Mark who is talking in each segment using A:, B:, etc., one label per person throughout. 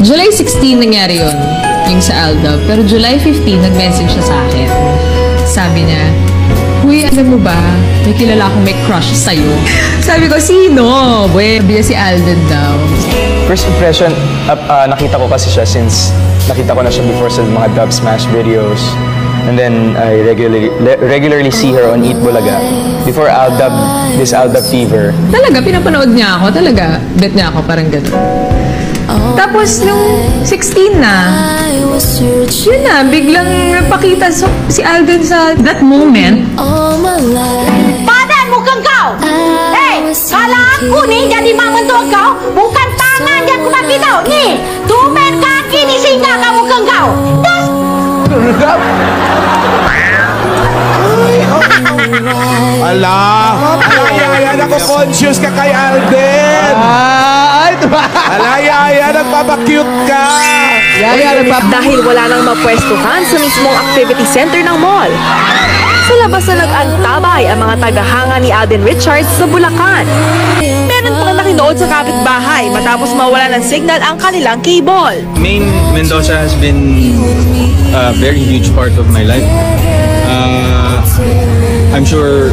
A: July 16 nangyari yun, yung sa Aldab. Pero July 15, nag-message siya sa akin. Sabi niya, "Uy, alam mo ba, may kilala akong may crush sa'yo." Sabi ko, "Sino?" Sabi niya si Alden daw.
B: First impression, nakita ko kasi siya since nakita ko na siya before sa mga Dub Smash videos. And then I regularly see her on Eat Bulaga. Before Aldab, this Aldab fever.
A: Talaga, pinapanood niya ako. Talaga, bet niya ako, parang gano'n. Tapos, nung 16 na, yun na, biglang napakita si Alden sa that moment.
C: Padan mo kang kau! Eh, kala aku ni jadi mamantua kau, bukan tangan yang kumakita. Ni, tumen kaki ni singa kamu kang kau. Das!
D: Ala! Alaya, nako-conscious ka kay Alden! Alaya, nagpapakute ka!
E: Dahil wala nang mapwestuhan sa mismong activity center ng mall. Sa labas na nag-antabay ang mga tagahanga ni Alden Richards sa Bulacan. Meron pang nakinood sa kapitbahay matapos mawala ng signal ang kanilang cable.
F: Main Mendoza has been a very huge part of my life. I'm sure,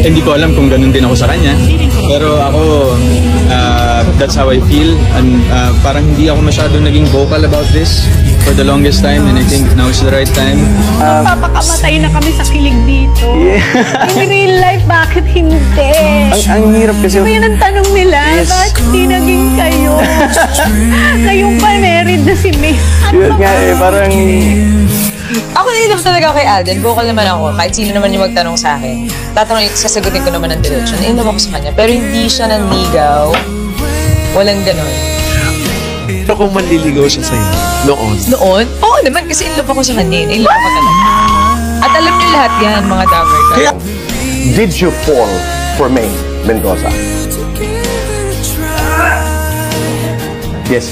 F: hindi ko alam kung ganun din ako sa kanya. Pero ako, that's how I feel. And parang hindi ako masyado naging vocal about this for the longest time. And I think now is the right time.
C: Papakamatay na kami sa kilig dito. In real life, bakit hindi?
B: Ang hirap kasi.
C: Diba yun ang tanong nila?
B: Yes.
C: Bakit hindi naging kayo? Kayong pa married na si May.
B: Yun nga eh, parang...
A: Ako nililove talaga kay Alden. Vocal naman ako. Kahit sino naman yung magtanong sa akin. Sasagutin ko naman ang direction. Nililove ako sa kanya. Pero hindi siya nanligaw. Walang ganon.
D: Pero kung manliligaw siya sa'yo, noon?
A: Noon? Oo naman, kasi in love ako sa kanya. In love ako talaga. At alam niyo lahat yan, mga Dabber.
D: Kaya,
G: did you fall for May Mendoza? Yes.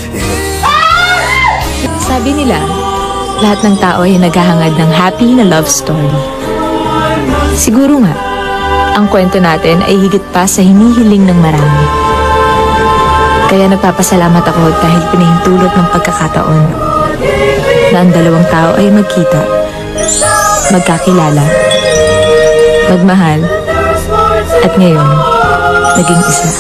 H: Sabi nila, lahat ng tao ay naghahangad ng happy na love story. Siguro nga, ang kwento natin ay higit pa sa hinihiling ng marami. Kaya nagpapasalamat ako dahil pinahintulot ng pagkakataon na ang dalawang tao ay magkita, magkakilala, magmahal, at ngayon, naging isa.